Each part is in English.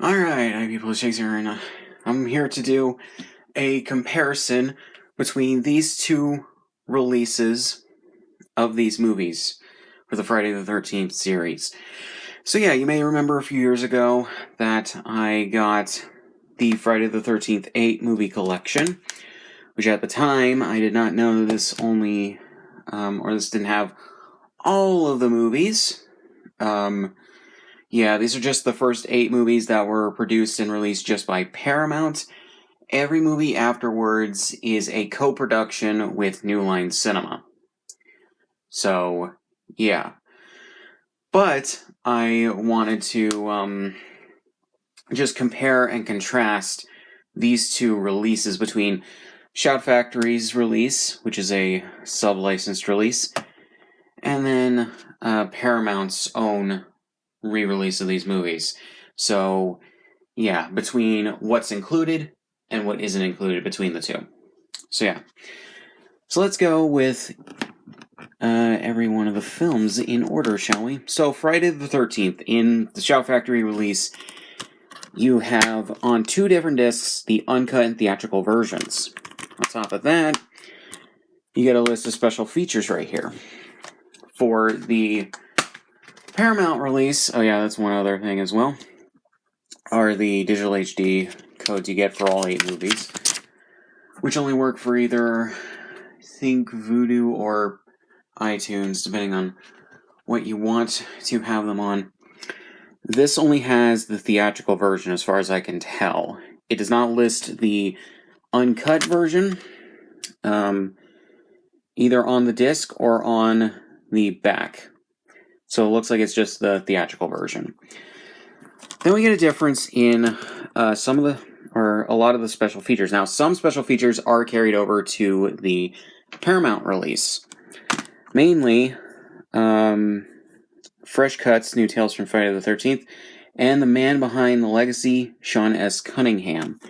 Alright, hi people, Scsigs here, and I'm here to do a comparison between these two releases of these movies for the Friday the 13th series. So yeah, you may remember a few years ago that I got the Friday the 13th 8 movie collection, which at the time I did not know that this only, or this didn't have all of the movies. Yeah, these are just the first 8 movies that were produced and released just by Paramount. Every movie afterwards is a co-production with New Line Cinema. So, yeah. But I wanted to just compare and contrast these two releases between Shout Factory's release, which is a sub-licensed release, and then Paramount's own re-release of these movies. So, yeah, between what's included and what isn't included between the two. So, yeah. So let's go with every one of the films in order, shall we? So, Friday the 13th, in the Shout Factory release, you have on 2 different discs the uncut and theatrical versions. On top of that, you get a list of special features right here. For the Paramount release, oh yeah, that's one other thing as well, are the digital HD codes you get for all 8 movies, which only work for either, I think, Vudu or iTunes, depending on what you want to have them on. This only has the theatrical version as far as I can tell. It does not list the uncut version, either on the disc or on the back. So it looks like it's just the theatrical version. Then we get a difference in a lot of the special features. Now, some special features are carried over to the Paramount release. Mainly, fresh cuts, new tales from Friday the 13th, and the man behind the legacy, Sean S. Cunningham.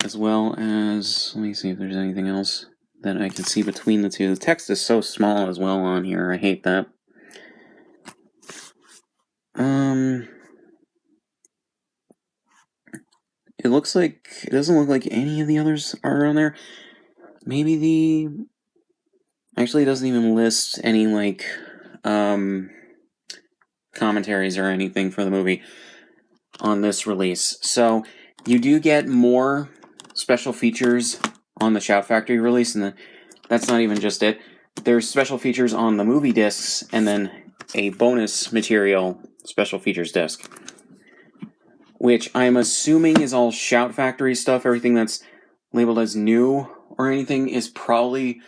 As well as, let me see if there's anything else that I can see between the two. The text is so small as well on here. I hate that. It doesn't look like any of the others are on there. Maybe actually, it doesn't even list any, commentaries or anything for the movie on this release. So, you do get more special features on the Shout Factory release, and that's not even just it. There's special features on the movie discs, and then a bonus material special features disc, which I'm assuming is all Shout Factory stuff. Everything that's labeled as new or anything is probably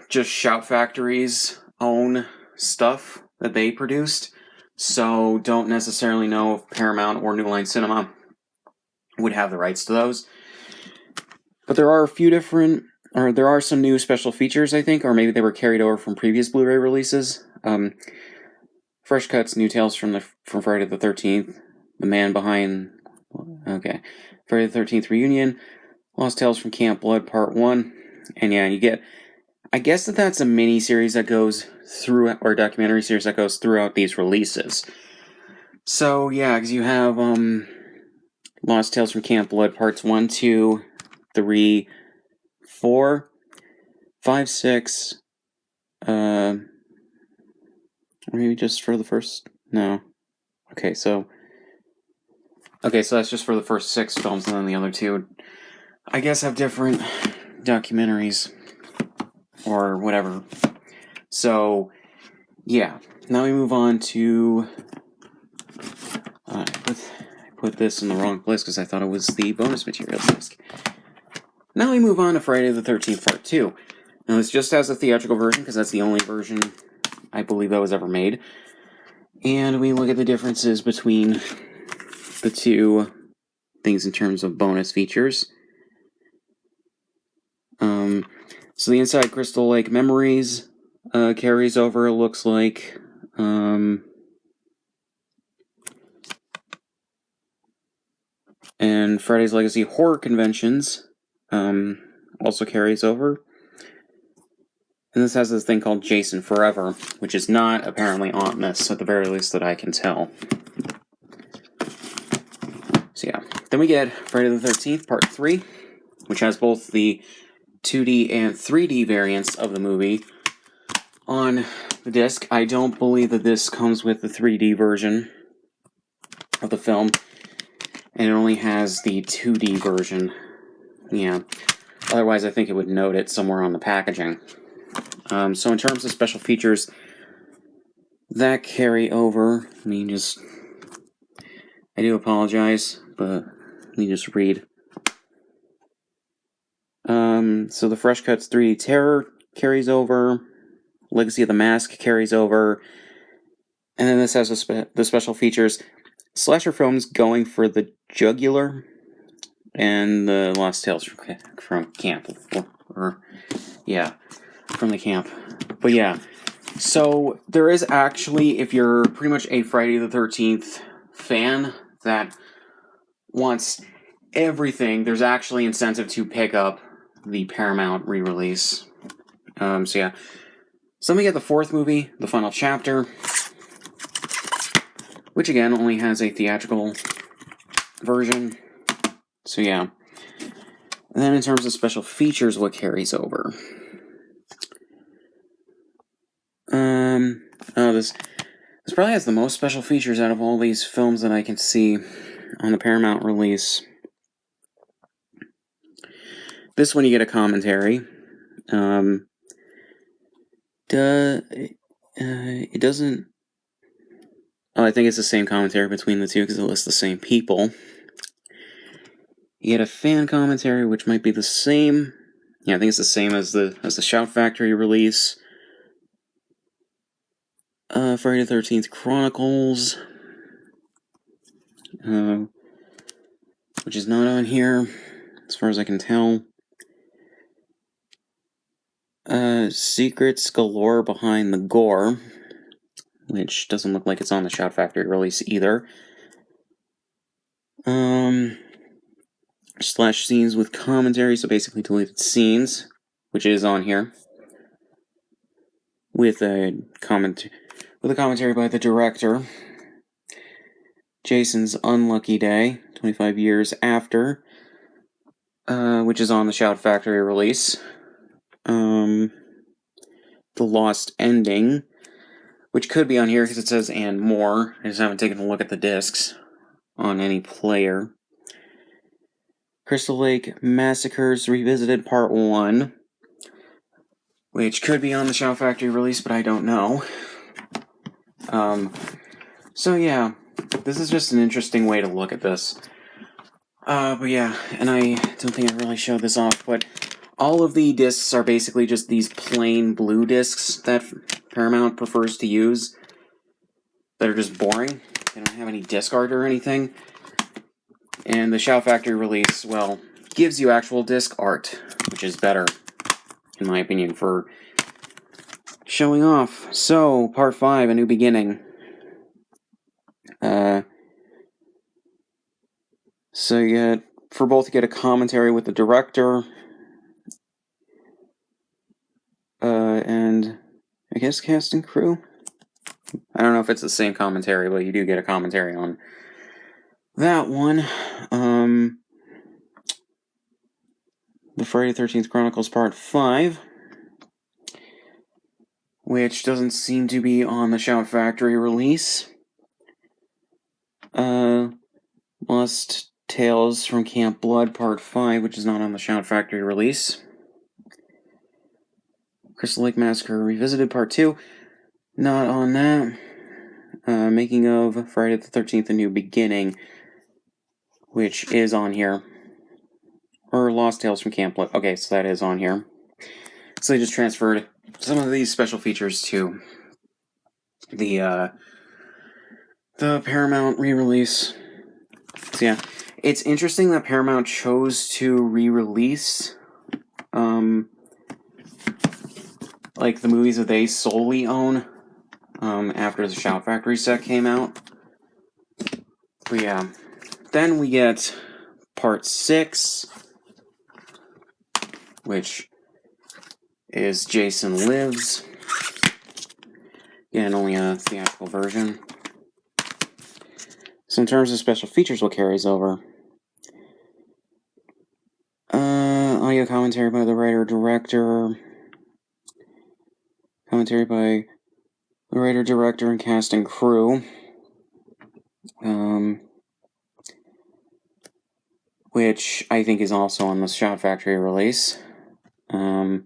just Shout Factory's own stuff that they produced. So don't necessarily know if Paramount or New Line Cinema would have the rights to those. But there are there are some new special features, I think, or maybe they were carried over from previous Blu-ray releases. Fresh cuts, new tales from Friday the 13th, the man behind, Friday the 13th reunion, Lost Tales from Camp Blood Part 1, and yeah, you get, I guess that's a mini-series that goes through, or a documentary series that goes throughout these releases. So, yeah, because you have, Lost Tales from Camp Blood Parts 1, 2, 3, 4, 5, 6, maybe just for the first, no. Okay, so that's just for the first 6 films, and then the other 2, I guess, have different documentaries, or whatever. So, yeah. Now we move on to, I put this in the wrong place because I thought it was the bonus materials disc. Now we move on to Friday the 13th Part 2. Now this just has a theatrical version because that's the only version I believe that was ever made. And we look at the differences between the two things in terms of bonus features. So the Inside Crystal Lake Memories carries over, it looks like. And Friday's Legacy Horror Conventions also carries over. And this has this thing called Jason Forever, which is not apparently on this, at the very least that I can tell. So yeah. Then we get Friday the 13th, Part 3, which has both the 2D and 3D variants of the movie on the disc. I don't believe that this comes with the 3D version of the film, and it only has the 2D version. Yeah. Otherwise, I think it would note it somewhere on the packaging. So in terms of special features that carry over, I do apologize, but let me just read. So the Fresh Cuts 3D Terror carries over, Legacy of the Mask carries over, and then this has the special features. Slasher films going for the jugular, and the Lost Tales from camp. From the camp. But yeah, so there is actually, if you're pretty much a Friday the 13th fan that wants everything, there's actually incentive to pick up the Paramount re-release. So yeah. So then we get the fourth movie, The Final Chapter, which again only has a theatrical version. So yeah. And then in terms of special features, what carries over? This probably has the most special features out of all these films that I can see on the Paramount release. This one you get a commentary. It doesn't... Oh, I think it's the same commentary between the two because it lists the same people. You get a fan commentary, which might be the same. Yeah, I think it's the same as the Shout Factory release. Friday the 13th Chronicles, which is not on here, as far as I can tell. Secrets Galore Behind the Gore, which doesn't look like it's on the Shout Factory release either. Slash scenes with commentary, so basically deleted scenes, which is on here. With a commentary by the director. Jason's Unlucky Day, 25 years after, which is on the Shout Factory release. The Lost Ending, which could be on here because it says and more. I just haven't taken a look at the discs on any player. Crystal Lake Massacres Revisited Part 1, which could be on the Shout Factory release, but I don't know. So yeah, this is just an interesting way to look at this. But yeah, and I don't think I really showed this off, but all of the discs are basically just these plain blue discs that Paramount prefers to use that are just boring. They don't have any disc art or anything. And the Shout Factory release, well, gives you actual disc art, which is better, in my opinion, for showing off. So, Part 5, A New Beginning. So you get a commentary with the director, and I guess cast and crew. I don't know if it's the same commentary, but you do get a commentary on that one. The Friday the 13th Chronicles Part 5, which doesn't seem to be on the Shout Factory release. Lost Tales from Camp Blood Part 5, which is not on the Shout Factory release. Crystal Lake Massacre Revisited Part 2, not on that. Making of Friday the 13th A New Beginning, which is on here. Or Lost Tales from Camp Blood. Okay, so that is on here. So they just transferred some of these special features to the Paramount re-release. So yeah, it's interesting that Paramount chose to re-release like the movies that they solely own after the Shout Factory set came out. But yeah, then we get Part 6, which is Jason Lives. Again, only a theatrical version. So in terms of special features, what carries over? Audio commentary by the writer-director. Commentary by the writer, director, and cast and crew. Which I think is also on the Shout Factory release. Friday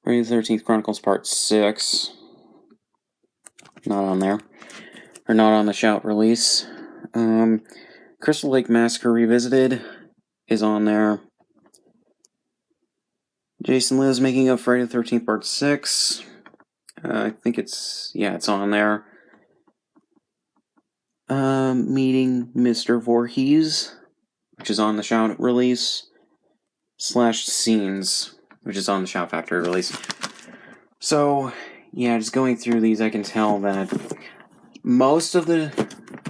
the 13th Chronicles Part 6. Not on there. Or not on the Shout release. Crystal Lake Massacre Revisited is on there. Jason Lives Making of Friday the 13th Part 6. I think it's on there. Meeting Mr. Voorhees, which is on the Shout release, / Scenes, which is on the Shout Factory release. So, yeah, just going through these, I can tell that most of the,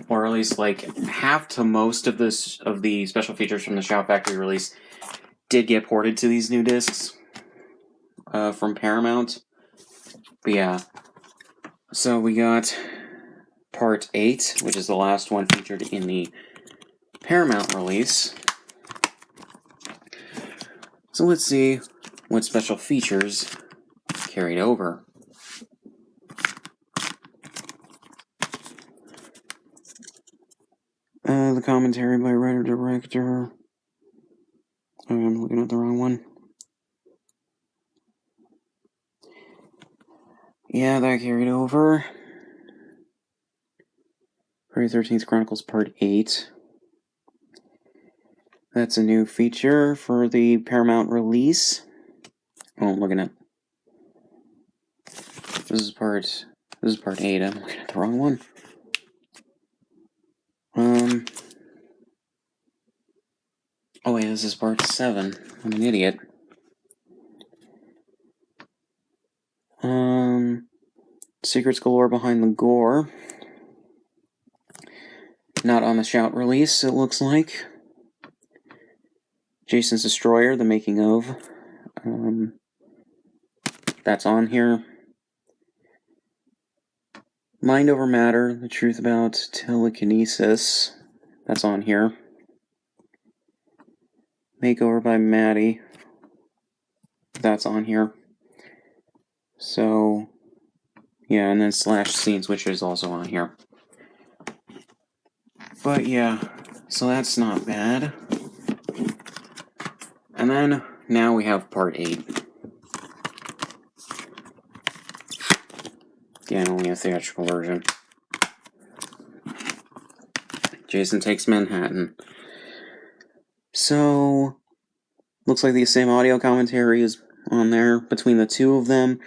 or at least like half to most of the special features from the Shout Factory release did get ported to these new discs from Paramount. But yeah, so we got Part 8, which is the last one featured in the Paramount release. So let's see what special features carried over. The commentary by writer-director. I'm looking at the wrong one. Yeah, that carried over. Friday the 13th Chronicles Part 8. That's a new feature for the Paramount release. Oh, I'm looking at... This is part 8. I'm looking at the wrong one. Oh wait, this is Part 7. I'm an idiot. Secrets galore behind the gore. Not on the Shout release, it looks like. Jason's Destroyer, the making of. That's on here. Mind Over Matter, the truth about telekinesis. That's on here. Makeover by Maddie. That's on here. So, yeah, and then / Scenes, which is also on here. But yeah, so that's not bad. And then, now we have Part 8. Again, only a theatrical version. Jason Takes Manhattan. So, looks like the same audio commentary is on there between the two of them.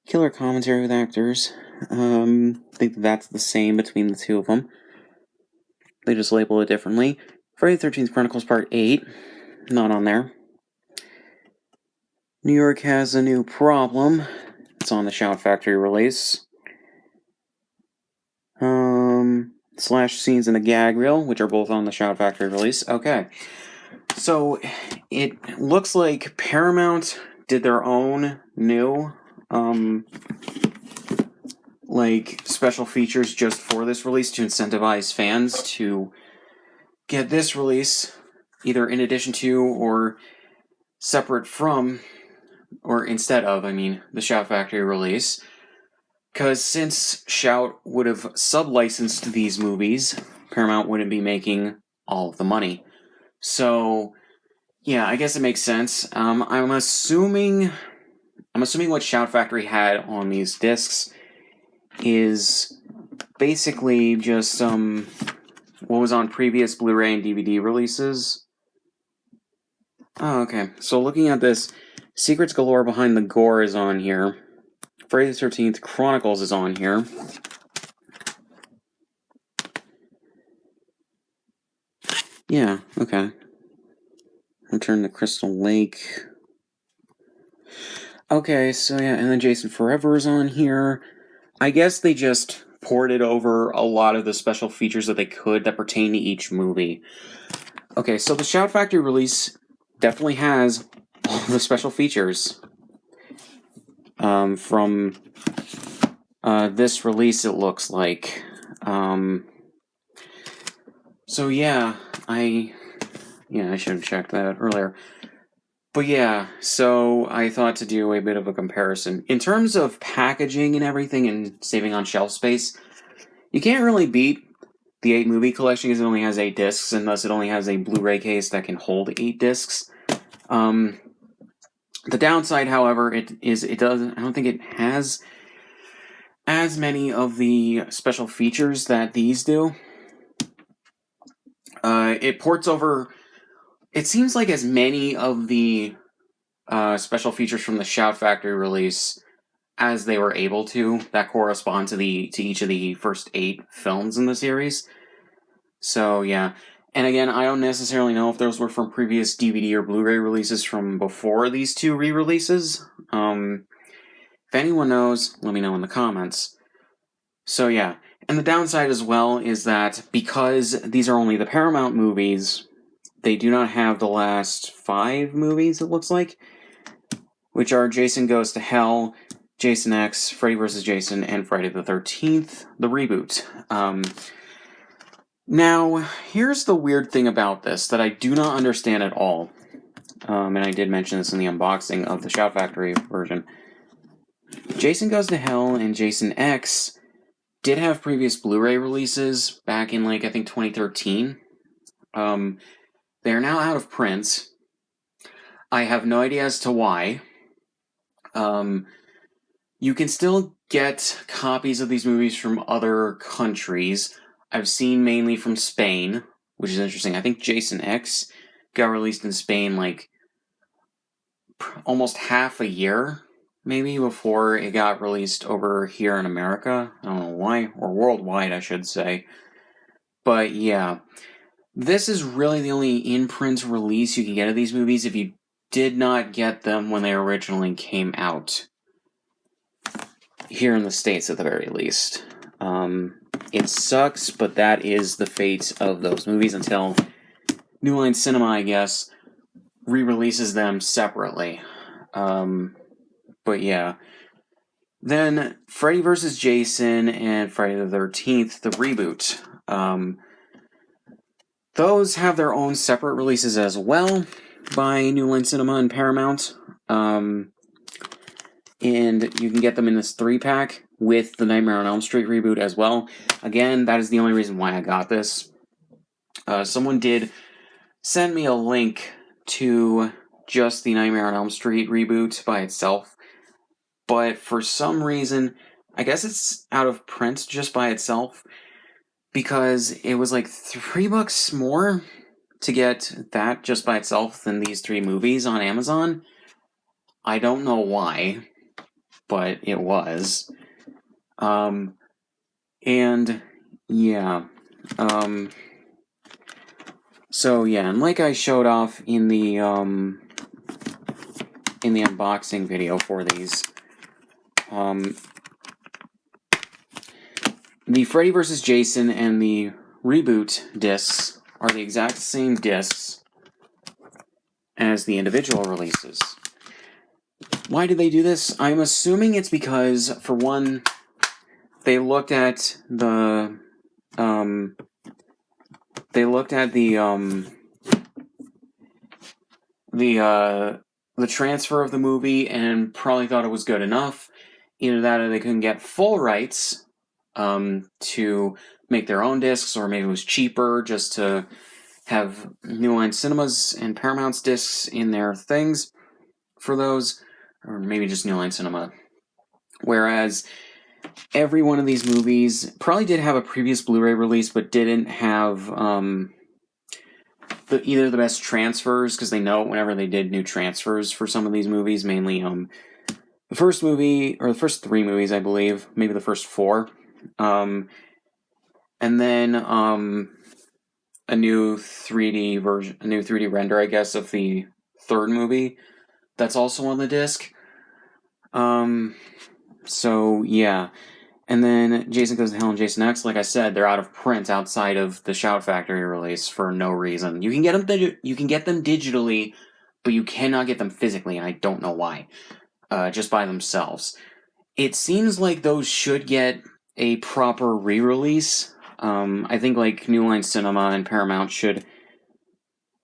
Killer commentary with actors. I think that's the same between the two of them. They just label it differently. Friday the 13th Chronicles Part 8. Not on there. New York Has a New Problem. It's on the Shout Factory release. / Scenes in the Gag Reel, which are both on the Shout Factory release. Okay. So, it looks like Paramount did their own new, special features just for this release to incentivize fans to get this release either in addition to or separate from, or instead of, the Shout Factory release. Because since Shout would have sub-licensed these movies, Paramount wouldn't be making all of the money. So, yeah, I guess it makes sense. I'm assuming what Shout Factory had on these discs is basically just what was on previous Blu-ray and DVD releases. Oh, okay. So looking at this, Secrets Galore Behind the Gore is on here. Friday the 13th Chronicles is on here. Yeah, okay. Return to Crystal Lake. Okay, so yeah, and then Jason Forever is on here. I guess they just ported over a lot of the special features that they could that pertain to each movie. Okay, so the Shout Factory release definitely has all the special features from this release, it looks like. So yeah, I should have checked that earlier. But yeah, so I thought to do a bit of a comparison. In terms of packaging and everything and saving on shelf space, you can't really beat the 8-movie collection because it only has 8 discs, and thus it only has a Blu-ray case that can hold 8 discs. The downside, however, I don't think it has as many of the special features that these do. It ports over, it seems like, as many of the special features from the Shout Factory release as they were able to, that correspond to each of the first 8 films in the series. So yeah, and again, I don't necessarily know if those were from previous DVD or Blu-ray releases from before these 2 re-releases. If anyone knows, let me know in the comments. So yeah, and the downside as well is that because these are only the Paramount movies, they do not have the last 5 movies, it looks like, which are Jason Goes to Hell, Jason X, Freddy vs. Jason, and Friday the 13th, the reboot. Now, here's the weird thing about this that I do not understand at all, and I did mention this in the unboxing of the Shout Factory version. Jason Goes to Hell and Jason X did have previous Blu-ray releases back in, I think 2013. They are now out of print. I have no idea as to why. You can still get copies of these movies from other countries. I've seen mainly from Spain, which is interesting. I think Jason X got released in Spain almost half a year, maybe, before it got released over here in America. I don't know why, or worldwide, I should say. But yeah, this is really the only in-print release you can get of these movies if you did not get them when they originally came out. Here in the States, at the very least. It sucks, but that is the fate of those movies until New Line Cinema, I guess, re-releases them separately. But yeah. Then, Freddy vs. Jason and Friday the 13th, the reboot. Those have their own separate releases as well by New Line Cinema and Paramount. And you can get them in this 3-pack with the Nightmare on Elm Street reboot as well. Again, that is the only reason why I got this. Someone did send me a link to just the Nightmare on Elm Street reboot by itself, but for some reason, I guess it's out of print just by itself, because it was like $3 more to get that just by itself than these 3 movies on Amazon. I don't know why, but it was. And yeah. So yeah, and like I showed off in the unboxing video for these, the Freddy vs. Jason and the reboot discs are the exact same discs as the individual releases. Why did they do this? I'm assuming it's because, for one, they looked at the transfer of the movie and probably thought it was good enough. Either that or they couldn't get full rights to make their own discs, or maybe it was cheaper just to have New Line Cinemas and Paramount's discs in their things for those, or maybe just New Line Cinema. Whereas every one of these movies probably did have a previous Blu-ray release, but didn't have either the best transfers, because they know whenever they did new transfers for some of these movies, mainly the first movie, or the first 3 movies, I believe, maybe the first 4, and then a new 3D version, a new 3D render, I guess, of the 3rd movie that's also on the disc. So yeah. And then Jason Goes to Hell and Jason X, like I said, they're out of print outside of the Shout Factory release for no reason. You can get them digitally, but you cannot get them physically, and I don't know why. just by themselves. It seems like those should get a proper re-release. I think like New Line Cinema and Paramount should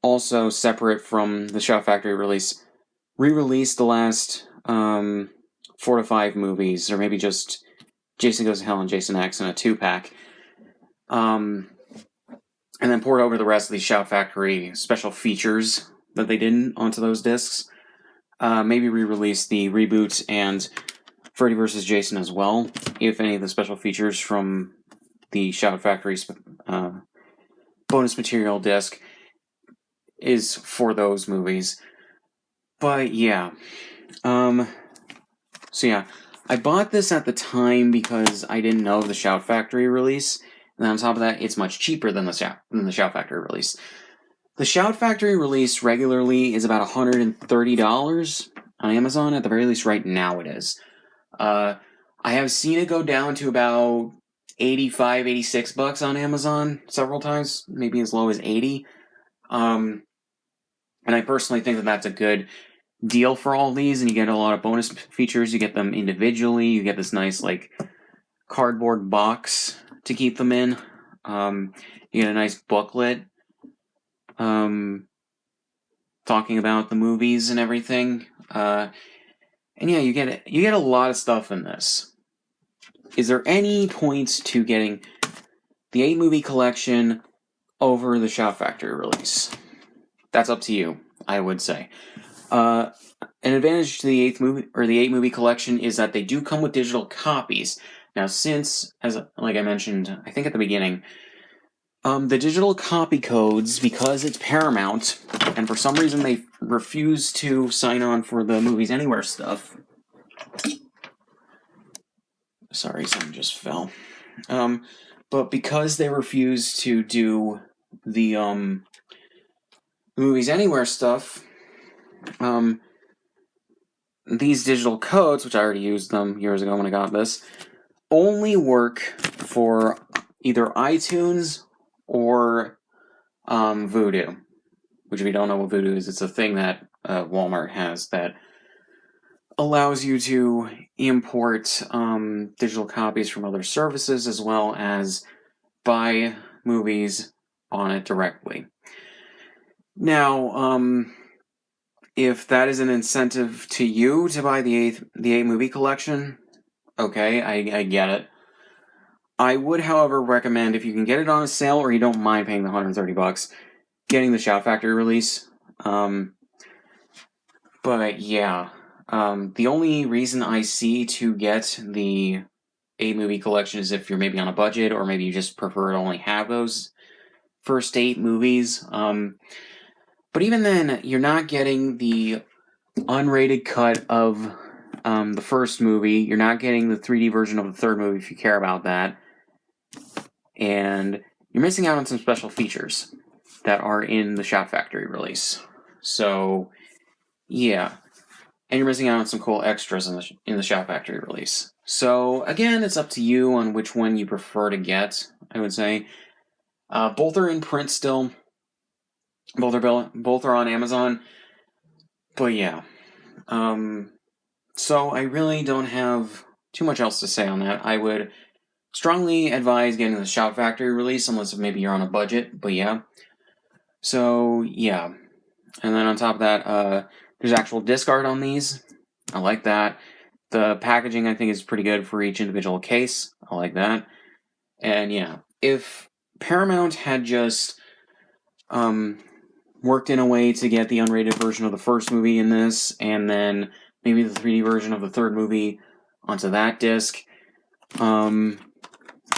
also, separate from the Shout Factory release, re-release the last 4 to 5 movies, or maybe just Jason Goes to Hell and Jason X in a 2-pack. And then port over the rest of these Shout Factory special features that they did onto those discs. Maybe re-release the reboot and Freddy vs. Jason as well, if any of the special features from the Shout Factory bonus material disc is for those movies. But yeah. So yeah. I bought this at the time because I didn't know of the Shout Factory release. And on top of that, it's much cheaper than the Shout Factory release. The Shout Factory release regularly is about $130 on Amazon. At the very least, right now it is. I have seen it go down to about $85, $86 on Amazon several times, maybe as low as $80. And I personally think that that's a good deal for all these, and you get a lot of bonus features. You get them individually. You get this nice, like, cardboard box to keep them in. You get a nice booklet talking about the movies and everything. And yeah, you get a lot of stuff in this. Is there any points to getting the 8-movie collection over the Shout Factory release? That's up to you, I would say. An advantage to the 8-movie collection is that they do come with digital copies. Now, since, like I mentioned, I think at the beginning, the digital copy codes, because it's Paramount, and for some reason they refuse to sign on for the Movies Anywhere stuff. Sorry, something just fell. But because they refuse to do the Movies Anywhere stuff, these digital codes, which I already used them years ago when I got this, only work for either iTunes or Vudu. Which, if you don't know what Vudu is, it's a thing that Walmart has that allows you to import digital copies from other services as well as buy movies on it directly. Now, if that is an incentive to you to buy the 8-movie collection, okay, I get it. I would, however, recommend, if you can get it on a sale or you don't mind paying the $130, getting the Shout Factory release. But yeah, the only reason I see to get the 8-movie collection is if you're maybe on a budget, or maybe you just prefer to only have those first 8 movies. But even then, you're not getting the unrated cut of the first movie. You're not getting the 3D version of the third movie if you care about that. And you're missing out on some special features that are in the Shout Factory release. So, yeah. And you're missing out on some cool extras in the Shout Factory release. So, again, it's up to you on which one you prefer to get, I would say. Both are in print still. Both are on Amazon. But yeah. So I really don't have too much else to say on that. I would strongly advise getting the Shout Factory release, unless maybe you're on a budget, but yeah. So, yeah. And then on top of that, there's actual disc art on these. I like that. The packaging, I think, is pretty good for each individual case. I like that. And yeah, if Paramount had just worked in a way to get the unrated version of the first movie in this, and then maybe the 3D version of the third movie onto that disc,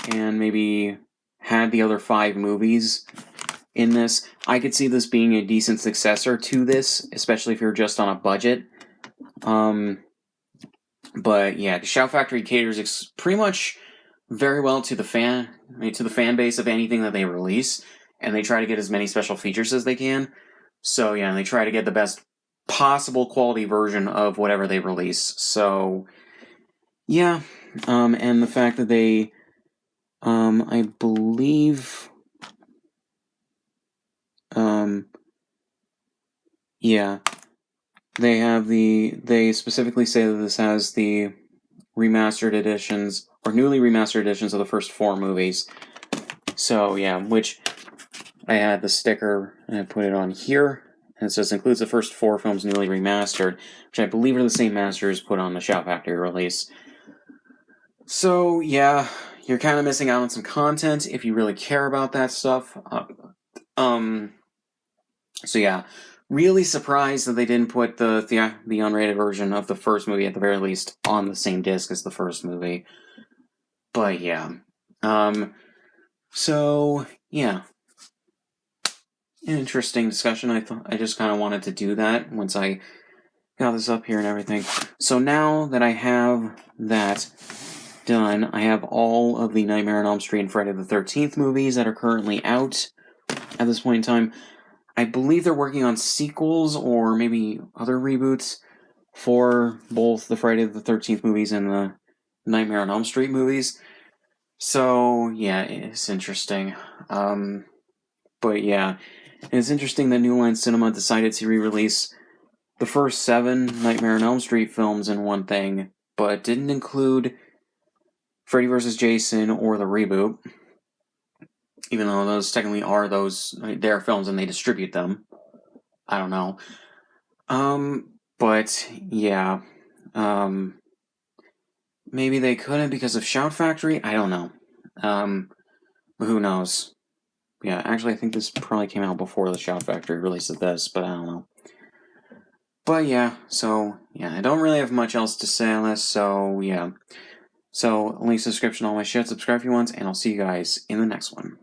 and maybe had the other 5 movies in this, I could see this being a decent successor to this, especially if you're just on a budget. But yeah, the Shout Factory caters pretty much very well to the fan base of anything that they release, and they try to get as many special features as they can. So yeah, and they try to get the best possible quality version of whatever they release. So yeah, and the fact that they, I believe, yeah, they specifically say that this has the remastered editions, or newly remastered editions of the first 4 movies. So, yeah, which I had the sticker and I put it on here. And it says includes the first 4 films newly remastered, which I believe are the same masters put on the Shout Factory release. So, yeah, you're kind of missing out on some content if you really care about that stuff. So yeah, really surprised that they didn't put the unrated version of the first movie at the very least on the same disc as the first movie. But yeah, so yeah, interesting discussion. I just kind of wanted to do that once I got this up here and everything. So now that I have that done, I have all of the Nightmare on Elm Street and Friday the 13th movies that are currently out at this point in time. I believe they're working on sequels or maybe other reboots for both the Friday the 13th movies and the Nightmare on Elm Street movies. So, yeah, it's interesting. But yeah, it's interesting that New Line Cinema decided to re-release the first 7 Nightmare on Elm Street films in one thing, but didn't include Freddy vs. Jason or the reboot, even though those technically are their films and they distribute them. I don't know. But yeah, maybe they couldn't because of Shout Factory. I don't know. But who knows? Yeah, actually, I think this probably came out before the Shout Factory release of this, but I don't know. But yeah, so yeah, I don't really have much else to say on this. So yeah, so links in the description, all my shit. Subscribe if you want, and I'll see you guys in the next one.